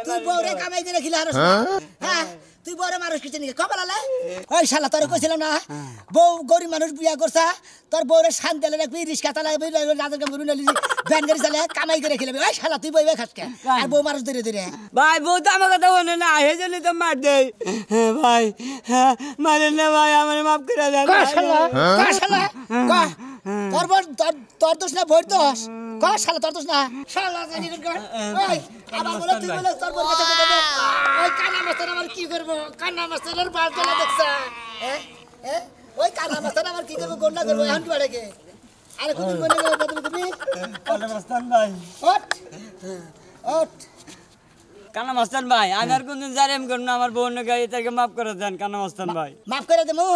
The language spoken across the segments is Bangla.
তুই বউরে কামাই করে খিলা হারস হ্যাঁ তুই বউরে মানুষ কিছু নিকে কবে লালে ওই শালা তোরে কইছিলাম না বউ গরিব মানুষ বিয়া করছা তোর বউরে শান্তি দিলে রাখবি রিস্কা চালাবি রাজার কাম করবি নালি ব্যান গাড়ি চালে কামাই করে খিলাবি ওই শালা তুই বইবে খাসকে আর বউ মানুষ ধরে ধরে ভাই বউ তো আমার কথা বলে না হেজলি তো মার দেই ভাই মারে না ভাই আমার মাফ করে দেন শালা শালা তোর বড় তোর দোষ না বড় দোষ ক শালা তোর দোষ না শালা জানি রে ওই আবার বলে তুই বলে তোর বড় কথা বলে ওই কানা মাস্টার আমার কি করব কানা মাস্টারের বাল চলে দেখছ ওই কানা মাস্টার আমার কি করব গন্ডা করব এখন বাড়ে কে আরে কোন বলে গেল তুমি কানা মাস্টার ভাই ওঠ ওঠ কানা মাস্টার ভাই আমি আর কোনদিন জারেম করব না আমার বোন গাড়ি থেকে মাফ করে দেন কানা মাস্টার ভাই মাফ করে দেমু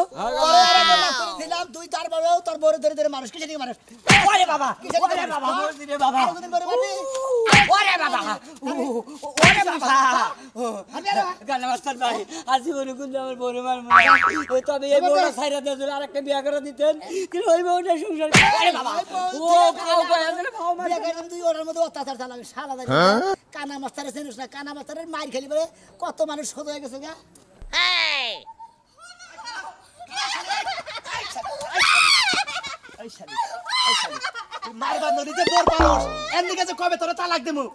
দিলাম তুই তার বাবা তোর বড় ধরে ধরে মানুষ কিসে মানুষ ওরে বাবা ওরে বাবা ওরে বাবা কোনদিন বড় মারবি ওরে বাবা ওরে বাবা আমি আর কানা মাস্টার ভাই আজি বলে কোন আমার বোন মার ওই তবে এই বউটা ছাইরা দিয়ে আরেকটা বিয়া করে দিতেন কিন্তু ওই বউটা সংসার আরে বাবা ও খাও গায় খাও মার বিয়া করে তুই ওর মধ্যে অত্যাচার চালাবি শালা দাই কানা মাস্টারে চিনিস না কানা মাস্টারের মার খেলি বলে কত মানুষ শোধ হয়ে গেছে গা এই এই শালি তুই মারবা নদীতে দৌড় পারস এন্দিকে যে কবে তোরে তালাক দেমু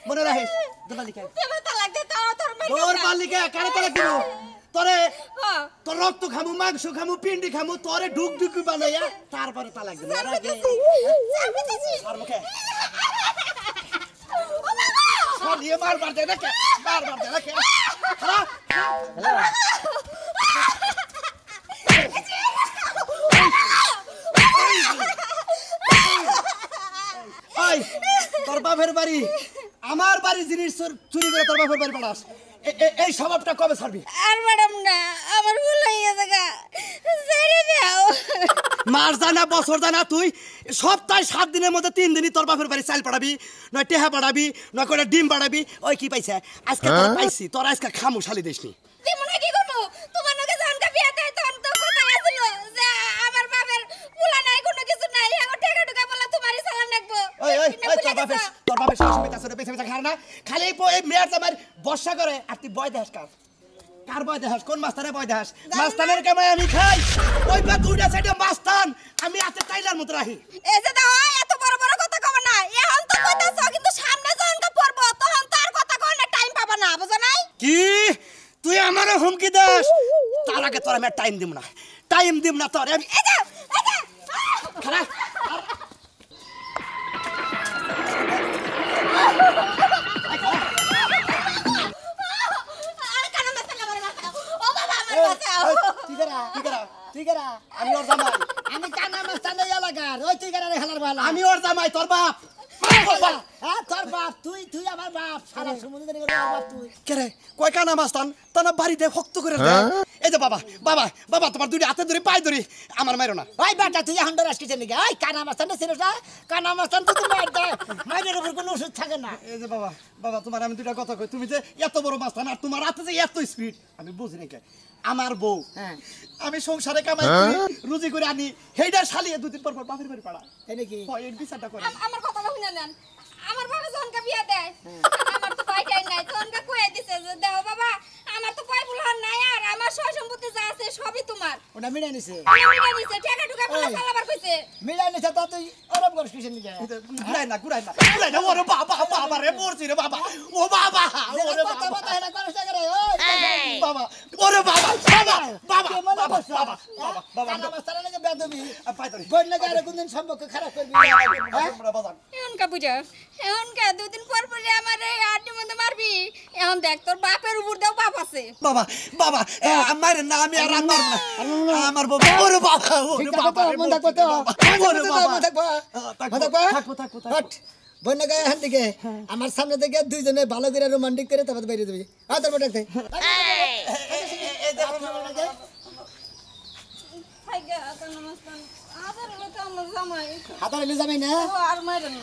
মনে রাখিস দোলালিকা দেব তালাক দে তোর মাই দৌড় পারলিকা কারে তালাক দেমু তোরে তোর রক্ত খামু মাংস খামু পিন্ডি খামু তোরে ঢুক ঢুক বানাইয়া তারপরে তালাক দেমু আর আগে আর মুখে ये मार मार देना क्या मार मार देना क्या हाँ आई তোর বাপের বাড়ি আমার বাড়ি জিনিস চুরি করে তোর বাপের বাড়ি পাঠাস এই স্বভাবটা কবে ছাড়বি আর ম্যাডাম না আমার ভুল হয়ে গেছে গা ছেড়ে দাও মাস জানা বছর জানা তুই সপ্তাহে 7 দিনের মধ্যে 3 দিনই তোর বাপের বাড়ি চাল পাঠাবি নয় টেহা পাঠাবি নয় করে ডিম পাঠাবি ওই কি পাইছে আজকে তোর পাইছি তোর আজকে খামু শালি দেশনি তুমি না কি করব তোমার নাকি জানকা বিয়া দেয় তখন তো কথা আছিল যে আমার বাবার পুলা নাই কোনো কিছু নাই এখন টাকা টাকা বলা তোমারই সালাম রাখবো ওই তোর বাপের সবসময় তাছরে পেছে পেছে খায় না খালি এই মেয়ের জামার বর্ষা করে আর তুই বয় দেখাস কার বয় দেখাস কোন মাস্টারে বয় দেখাস মাস্টারের কামাই আমি খাই ওই বা দুইটা সাইডে মাস্তান আমি হাতে টাইলার মতো রাখি এই যে দাও এত বড় বড় কথা কব না এখন তো কইতাছ কিন্তু সামনে জানকা পড়ব তখন তার কথা কই না টাইম পাবা না বুঝো নাই কি তুই আমারে হুমকি দাস তার আগে তোর আমি টাইম দিম না তোর আমি এই যে খারাপ আমি ওর জামাই আমি কানা মাস্টার এলাকার ওই তুই কানা খেলার ভালো আমি ওর জামাই তোর বাপ হ্যাঁ তোর বাপ তুই আমার বাপ সারা সমুদ্রে বাপ তুই কে রে কয় কানা মাস্তান তানা বাড়িতে শক্ত করে দে এই যে বাবা তোমার দুইটা হাতে ধরে পায়ে ধরে আমার মাইরো না ওই বেটা তুই এখন ডরাস কিছে নাকি ওই কানা মাস্তান ছিল না কানা মাস্তান তুই মার দে মাইরের উপর কোনো ওষুধ থাকে না এই যে বাবা তোমার আমি দুইটা কথা কই তুমি যে এত বড় মাস্তান আর তোমার হাতে যে এত স্পিড আমি বুঝি না কে আমার বউ আমি সংসারে কামাই করি রুজি করে আনি হেইডা শালিয়ে দুদিন পর বাপের বাড়ি পাড়া তাই নাকি হয় এই বিচারটা করে আমার কথা শুনে নেন আমার বাবা জানকা বিয়া দেয় আমার তো পাইটাই নাই জানকা কই দিছে যে দাও বাবা আমার তো পাই বুলহান নাই আর আমার সয় সম্পত্তি যা আছে সবই তোমার ওটা মিলাই নিছে টাকা টুকা বলা চালাবার কইছে মিলাই নিছে তো তুই ওরম করিস কিসের নিকে ঘুরাই না ওরে বাবা রে মরছি রে বাবা ও বাবা ওরে বাবা এটা করিস না রে বাবা ওরে বাবা কানা মাস্টারে লাগে বেদবি বল না গারে কোনদিন সম্পর্ক খারাপ করবি এখন কা বুঝা এখন কা দুদিন পর পরে আমারে আড্ডি মধ্যে মারবি এখন দেখ তোর বাপের উপর দাও বাপ আছে বাবা আমার না আমি আর আমার না আমার বাবা ওরে বাবা মন থাকবো বন্যা গায়ে হাত দিকে আমার সামনে থেকে দুইজনে ভালো করে রোমান্টিক করে তারপর বাইরে যাবি তোর ডাকতে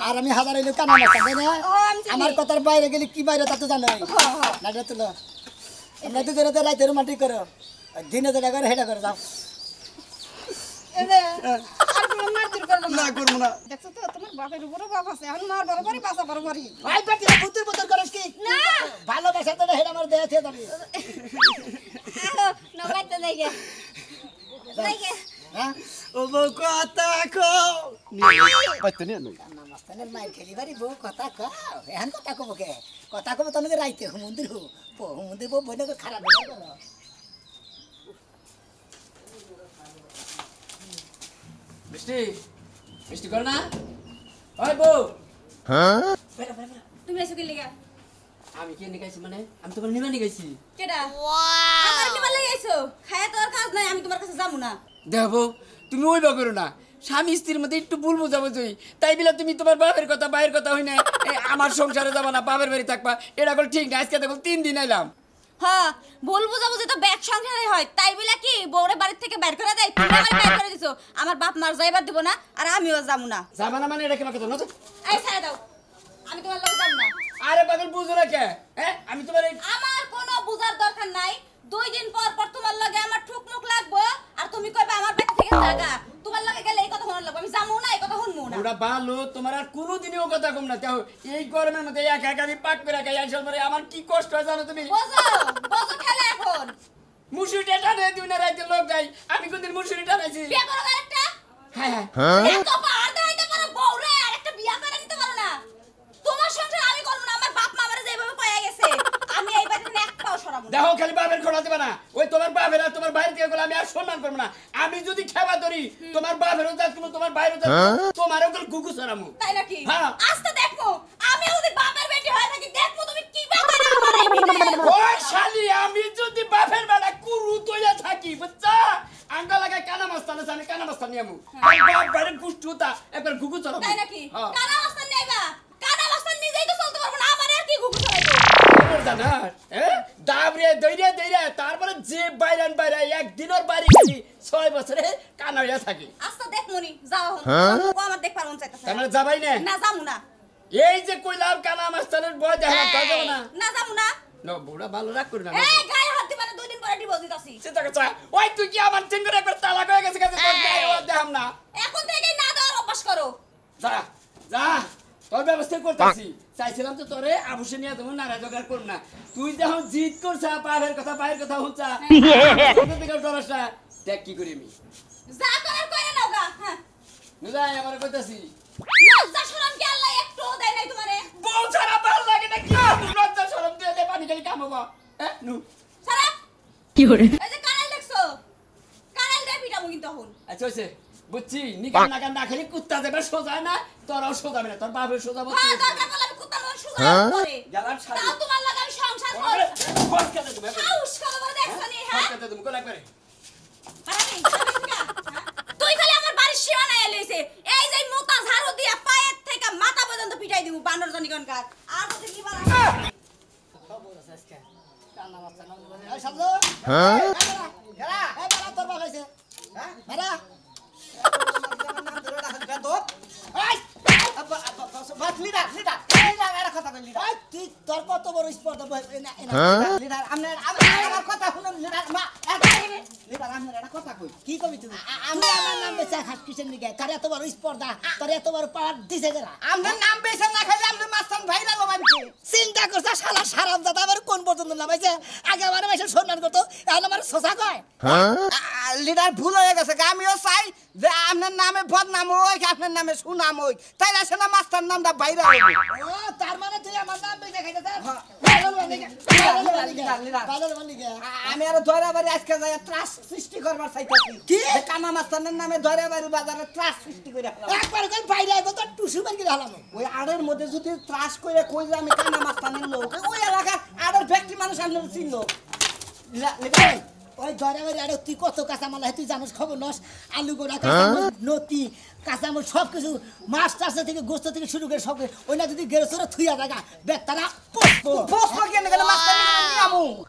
আর আমি হাজার এলো কানা আমার কথার বাইরে গেলে কি বাইরে তা তো জানো না তুলো আমরা দুজনে তো রাইতে রোমান্টিক করো দিনে যেটা করে হেটা করে যাও আর কোনো মারধর করবো না না করব না দেখছো তো তোমার বাপের উপরে বাপ আছে এখন মার বরাবরই বাসা বরাবরই ভাই বেটি পুতুর পুতুর করিস কি না ভালোবাসা তো হেড আমার দেয়া থেকে যাবি আহো নগাইতে যাইগে যাইগে হ্যাঁ ও বউ কথা কও পাইতে নিয়ে নই নামাস্তানের মাইর খেলি বাড়ি বউ কথা কও এখন কথা কব কে কথা কব তনকে রাইতে হুমন্দির হুমন্দির বউ বইনে খারাপ ব্যবহার করো মিষ্টি মিষ্টি কর না ওই বউ তুমি এসে কি লিগা আমি কি নিকাইছি মানে আমি তোমার নিবা নিকাইছি কেডা আমার কি বলে গেছো খায়া তো আর কাজ নাই আমি তোমার কাছে যাবো না দেখো তুমি ওই বা করো না স্বামী স্ত্রীর মধ্যে একটু ভুল বোঝাবুঝি তাই বলে তুমি তোমার বাপের কথা বাইরের কথা হই না আমার সংসারে যাবা না বাপের বাড়ি থাকবা এটা করে ঠিক না আজকে দেখো 3 দিন এলাম হ্যাঁ ভুল বুঝাবুঝি তো ব্যাগ সংসারে হয় তাই বলে কি বউরে বাড়ির থেকে বের করে দেয় তুমি আমার বের করে দিছো আমার বাপ মার যাইবার দিব না আর আমিও যাবো না যাবা না মানে এটা কেন কথা না এই ছেড়ে দাও আমি তোমার লগে যাব না আরে পাগল বুঝো না কে হ্যাঁ আমি তোমার আমার কোনো বুঝার দরকার নাই 2 দিন পর পর তোমার লগে আমার ঠুকমুক লাগবো আর তুমি কইবা আমার পেট থেকে জায়গা তোমার লগে গেলে এই কথা শোনা লাগবে আমি যাবো না এই কথা শুনবো না ওরা ভালো তোমার আর কোনোদিনও কথা কম না তাও এই গরমের মধ্যে একা একা আমি পাক করে খাই আসল পরে আমার কি কষ্ট হয় জানো তুমি বোঝো বোঝো খেলা এখন মুসুরিটা টানে দুই না রাইতে লোক যাই আমি কোনদিন মুসুরি টানাইছি বিয়ে করো আরেকটা হ্যাঁ হ্যাঁ এত পার দেখাইতে পারো বউরে আরেকটা বিয়ে করে নিতে পারো না তোমার সংসার আমি করব না আমার বাপ মা আমারে যেভাবে কইয়া গেছে আমি এই বাড়িতে এক পাও সরাবো না দেখো খালি বাপের খোলা দিবা না ওই তোমার বাপের আর তোমার বাইরে থেকে আমি আর সম্মান করবো না আমি যদি খেবা ধরি তোমার বাপেরও যাস কোনো তোমার বাইরেও যাস তোমারও গেল গুগু সরামু তাই নাকি হ্যাঁ। আস্তে দেখো আমি যদি বাপের বেটি হয়ে থাকি দেখো তুমি কি ব্যাপার আমার এই বিয়ে ওই শালি আমি যদি বাপের বেলা কুরু তৈয়া থাকি বুঝছা আঙ্গা লাগায় কানা মাস্তান আছে আমি কানা মাস্তান নিয়ামু বাপ বাইরে কুষ্টুতা একবার গুগু সরামু তাই নাকি হ্যাঁ। কানা অবস্থান নেবা কানা অবস্থান নিজেই তো চলতে পারবো না আমার আর কি গুগু চলাইবো তারপরে যে বাইরান বাইরা একদিনের বাড়ি গেলি 6 বছরে কানা হইয়া থাকি আস্তে দেখ মনি যাও হন ও আমার দেখ পারুন চাইতাছে তার মানে যাবাই না না যামু না এই যে কইলাম কানা মাস্তানের বয় দেখা যাবে না না যামু না না বুড়া ভালো রাগ করি না এই গায়ে হাত দিবা না 2 দিন পরে ডিভোর্স দিতাছি চিন্তা করছ ওই তুই কি আমার চিঙ্গুর একবার তালাক হয়ে গেছে কাছে তোর গায়ে ও দেখাম না এখন থেকেই না দেওয়ার অভ্যাস করো যা যা তোর ব্যবস্থা করতেছি চাইছিলাম তো তোরে আবুসে নিয়ে তুমি নারাজ জোগাড় করব না তুই যখন জিদ করছা পাহের কথা বাইরের কথা হুঁচা তোর দিকে ডরাস না দেখ কি করি আমি যা করার কইরা নাও গা হ্যাঁ নুদাই আমার কইতাছি লজ্জা শরম কি আল্লাহ একটু দেয় নাই তোমারে বউ ছাড়া ভালো লাগে না কি লজ্জা শরম দিয়ে দে পানি খালি কামাবো হ্যাঁ নু সারা কি করে এই যে কানাল দেখছো কানাল দে পিটামু কিন্তু এখন আচ্ছা হইছে বুঝছি নিকান নাকান না খালি কুত্তা দেবে সোজা না তোরাও সোজাবে না তোর বাপের সোজা বলছি হ্যাঁ দরকার পড়লে আমি কুত্তা মন সুজা করে গেলাম শালি তাও তোমার লাগা আমি সংসার কর ফস কেটে দেবে আউশ করে বলে দেখছনি ফস হ্যাঁ কেটে দেবে কোলা করে আরে তুই খালি আমার বাড়ির সীমানা এলেছে এই যে মোটা ঝাড়ু দিয়া পায়ের থেকে মাথা পর্যন্ত পিটাই দিমু বানর জনিগনকার আর বলতে কি বাড়া এই সামলো হ্যাঁ এরা এই বাড়া তোর বাপ হইছে হ্যাঁ বাড়া নাম ধরে রাখা বেদব এই বাস লিডার লিডার লিডার এর কথা কই লিডার তুই তোর কত বড় স্পর্ধা না লিডার আমার কথা শুনুন লিডার মা লিডার আমার একটা কথা কই কি কবি তুমি আমি আমার নাম বেচা খাস কিসের নিকে তোর এত বড় স্পর্ধা তোর এত বড় পাওয়ার দিছে যারা আমার নাম বেচা না খাইলে আমি মাস্তান ভাইরাল হবাইছি চিন্তা করছ শালা সারাম দাদা আমার কোন পর্যন্ত নামাইছে আগে আমার মাইছে সম্মান করতো এখন আমার সোসা কয় লিডার ভুল হয়ে গেছে আমিও চাই যে আপনার নামে বদনাম হই আপনার নামে সুনাম হই তাই আছে না মাস্টার নামটা বাইরে হবে ও তার মানে তুই আমার নাম বেচে খাইতে চাস আমি আর ধরে বাড়ি আজকে যাই ত্রাস সৃষ্টি করবার চাইতাছি কি কানা মাস্টারের নামে ধরে বাড়ি বাজারে ত্রাস সৃষ্টি করে একবার কই বাইরে আইবো তো টুসু মার গিয়ে হালাম ওই আড়ের মধ্যে যদি ত্রাস করে কই যে আমি কানা মাস্টারের লোক ওই এলাকার আড়ের ব্যক্তি মানুষ আনলে চিনলো ওই ধরে বাড়ি আড়ে তুই কত কাঁচামাল তুই জানিস খবর নস আলু গোড়া কাঁচামাল নতি কাঁচামাল সব কিছু মাছ টাছ থেকে গোস্ত থেকে শুরু করে সব ওই না যদি গেরোসরে থুইয়া জায়গা বেতারা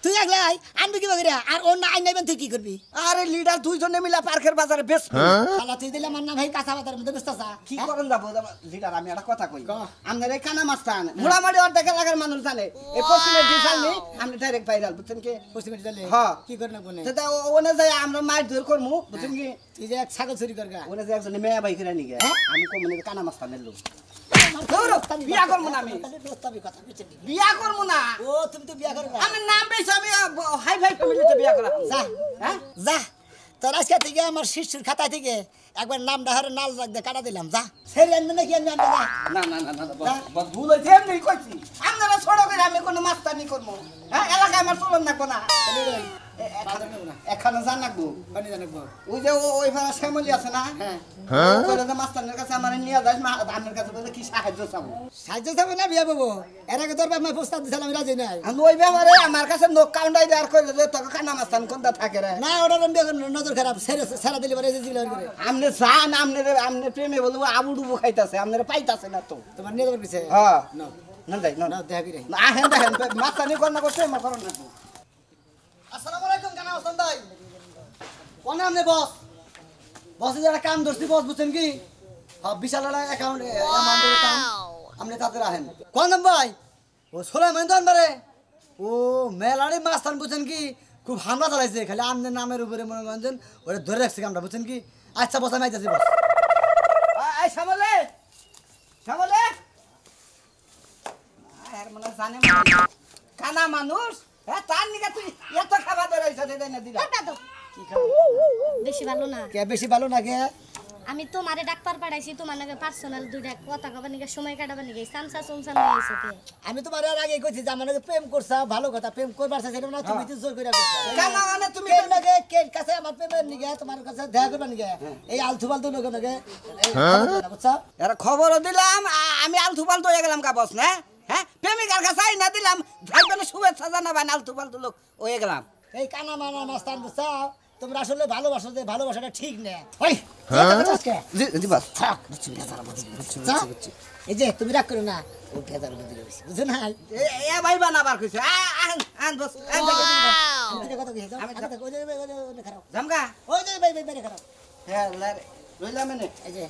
তুই একলাই আনবি কি বাগিরা আর ওর না আইন নেবেন তুই কি করবি আরে লিডার দুইজনে মিলা পার্কের বাজারে বেচবো শালা তুই দিলে আমার না ভাই কাঁচা বাজারের মধ্যে বেচতাছা কি করেন যাবো লিডার আমি একটা কথা কই আপনার এই কানা মাস্তান মোড়ামাড়ি অর্ধেক এলাকার মানুষ জানে এই পশ্চিমের ডিজাইন নেই আপনি ডাইরেক্ট ভাইরাল বুঝছেন কি পশ্চিমের ডিজাইন হ্যাঁ কি করেন কোনে সেটা ওনে যাই আমরা মাছ ধর করমু বুঝছেন কি তুই যে এক ছাগল চুরি করগা ওনে যে একজন মেয়া ভাই করে নিগে আমি কমনে কানা মাছ টানের লোক বিয়া করবো না আমি কথা বুঝছেন বিয়া করবো না ও তুমি তো বিয়া করবা আমার নাম বেশ আমি হাই ফাই ফ্যামিলিতে বিয়া করা যা হ্যাঁ যা তোর আজকে থেকে আমার শিশুর খাতা থেকে একবার নাম ডাহারে নাল রাখতে কাটা দিলাম যা সেই আনবে নাকি আনবে আনবে না না না না ভুল হয়েছে এমনি কইছি আপনারা ছোট করে আমি কোনো মাস্তানি করবো হ্যাঁ এলাকায় আমার চলন রাখবো না এখানে জান রাখবো ওই যে ওই ভাড়া শ্যামলি আছে না হ্যাঁ মাস্তানের কাছে আমার নিয়ে যাস আপনার কাছে বলে কি সাহায্য চাবো সাহায্য চাবো না বিয়া বাবু এর আগে তোর বাপ মা প্রস্তাব দিয়েছিলাম আমি রাজি নাই ওই ব্যাপারে আমার কাছে নোক কাউন্টাই দেওয়ার করলে যে তোকে কানা মাস্তান কোনটা থাকে রে না ওটা নজর খারাপ সেরা দিলে পারে জিগলা করে আপনি জান আপনার প্রেমে বলবো আবু ডুবু খাইতাছে আপনার পাইতাছে না তো তোমার নিয়ে যাবার পিছে হ্যাঁ না না যাই না না দেখা কি আহেন দেখেন মাস্তানি করনা করতে আমার করন না আসসালামু আলাইকুম কানা হাসান ভাই কোন আমনে বস বসে যারা কাম ধরছি বস বুঝছেন কি বিশাল অ্যাকাউন্ট আমাদের কাম আমনে তাদের আহেন কোন ভাই ও সোলাইমান দনবারে ও মেলাড়ি মাস্তান বুঝছেন কি খুব হামলা চালাইছে খালি আমনের নামের উপরে মনে করেন ওরে ধরে রাখছে কামটা বুঝছেন কি আচ্ছা বস আমি আইতাছি বস এই সামলে সামলে আর মনে জানে কানা মানুষ হ্যাঁ তার নিকে তুই এত খাবার ধরাইছ দেই না দিলা কি খাবো বেশি ভালো না কে বেশি ভালো না কে আমি তোমারে ডাক্তার পাঠাইছি তোমার নাকি পার্সোনাল দুইটা কথা কবার নিকে সময় কাটাবার নিকে সামসা সুমসা নিয়ে আইছে তে আমি তোমার আর আগে কইছি যে আমার নাকি প্রেম করছা ভালো কথা প্রেম করবার চাইছে না তুমি তো জোর করে করছো কানা মানে তুমি কে লাগে কে কাছে আমার প্রেমের নিগে তোমার কাছে দেখা করবার নিগে এই আলতু ফালতু লোক লাগে বুঝছো এর খবর দিলাম আমি আলতু পালতু হয়ে গেলাম কা বস না হ্যাঁ প্রেমিকার কাছে আই না দিলাম ভাইবেন শুভেচ্ছা জানাবেন আলতু পালতু লোক হয়ে গেলাম এই কানা মানা মাস্তান বুঝছো তোমরা আসলে ভালোবাসো যে ভালোবাসাটা ঠিক না ওই জি জি বাস থাক এই যে তুমি রাগ করো না ও ফেদার বুঝি বুঝছো না এ ভাই বানাবার কইছে আন আন বস আন আমি কথা কইছি আমি কথা কই যে খারাপ জামগা ওই যে ভাই ভাই খারাপ হ্যাঁ রইলাম এনে এই যে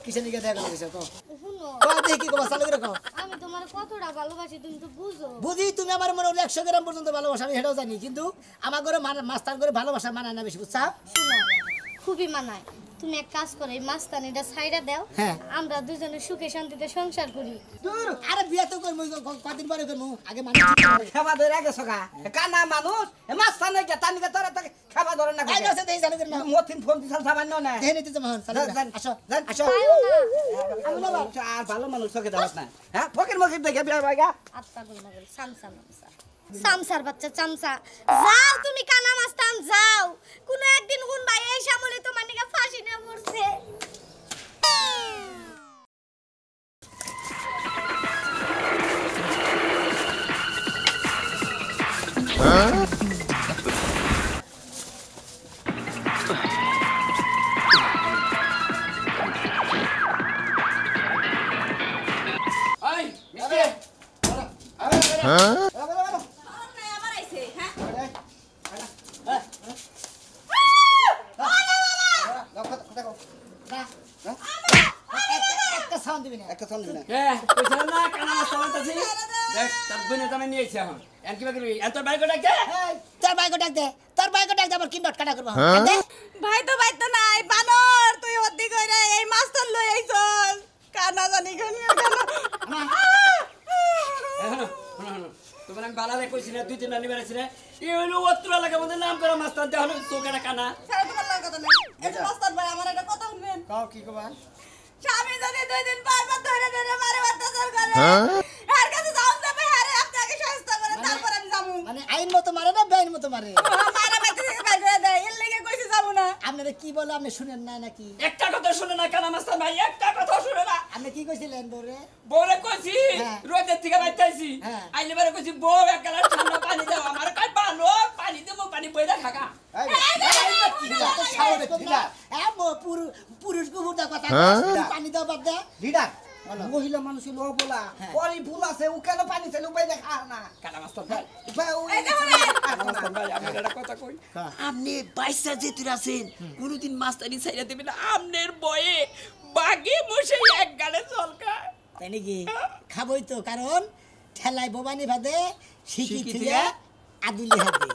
কিসের নিগে দেখা করতেছো তো শুনো দেখি কি কথা চালু করে কও আমি তোমার কতটা ভালোবাসি তুমি তো বুঝো বুঝি তুমি আমার মনে 100 গ্রাম পর্যন্ত ভালোবাসা আমি হেটাও জানি কিন্তু আমার ঘরে মাস্তান করে ভালোবাসা মানায় না বেশি বুঝছা শুনো খুবই মানায় তুমি এক কাজ করো এই মাস্তানিটা সাইডা দাও হ্যাঁ। আমরা দুজনে সুখে শান্তিতে সংসার করি দূর আরে বিয়া তো করব কদিন পরে করব আগে মানে খাবার ধরে গেছো গা কানা মানুষ মাস্তানে গে তানিকে তোরা তাকে খাবার ধরে না আই যাচ্ছে দেই চালু করে না মতিন ফোন দিছাল সামান্য না দেই নিতে মহান চালু করে আসো আসো পাইও না আমি না আর ভালো মানুষ তোকে দাও না হ্যাঁ ফকির মকির দেখে বিয়া ভাইগা আত্মা গুল না গুল সামসা মামসা সামসার বাচ্চা চামচা যাও তুমি কানা মাস্তান যাও কোন একদিন কোন ভাই এই শ্যামলি তোমার নিকে ফাঁসি নিয়ে মরছে ওই মিষ্টি একটা সাউন্ড দিবি না একটা সামনে না কে কইছিলাম না কানা মাছ চালাতাছি দেখ তার বনে তুমি নিয়ে আইছি এখন এন কি বাকি এন তোর বাইক ডাকছে এই তোর বাইকো ডাক দে তোর বাইকো ডাক দে আবার কি নট কাটা করব ভাই তো নাই বানর তুই হদ্দি কইরা এই মাস্টার লই আইছস কানা জানি কোনি তোমার আমি বালারে কইছি না 2-3 রানি বেড়াইছি না এই হইলো অত্র এলাকার মধ্যে নাম করা মাস্টার দেওয়া হলো চোখের কানা সারা তোমার লাগা কথা নাই এই মাস্টার ভাই আমার একটা কথা শুনবেন কও কি কবা স্বামী যদি 2 দিন পর ধরে মারে অত্যাচার করে এর কাছে যাওন যাবে আরে আপনাকে সহায়তা করে তারপর আমি যাবো মানে আইন মতো মারে না বেআইন মতো মারে মারা বাইতে থেকে বাইর করে দেয় এর লাগি কইছি যাবো না আপনারা কি বলে আপনি শুনেন না নাকি একটা কথা শুনে না কানা মাস্টার ভাই একটা কথা শুনে না আপনি কি কইছিলেন বরে বউরে কইছি হ্যাঁ। রোদের থেকে বাইতাইছি হ্যাঁ। আইলে বারে কইছি বউ এক গ্লাস ঠান্ডা পানি দাও আমার কই পালো পানি দেবো পানি বইরা খাকা পুরুষ গুবুরদা কথা পানি দাও বাদ দে লিডার মহিলা মানুষ লো বলা পরি ফুল আছে ও কেন পানি চালু পাই দেখা না কানা মাস্টার ভাই এই মাস্টার ভাই আমি একটা কথা কই আপনি বাইসা যেতুর আছেন কোনদিন মাস্টারি ছাইরা দিবেন আমনের বয়ে বাগে মশাই এক গালে চলকায় তাই নাকি খাবই তো কারণ ঠেলায় বোবানি ভাদে শিখি থেকে আদিলি হাতে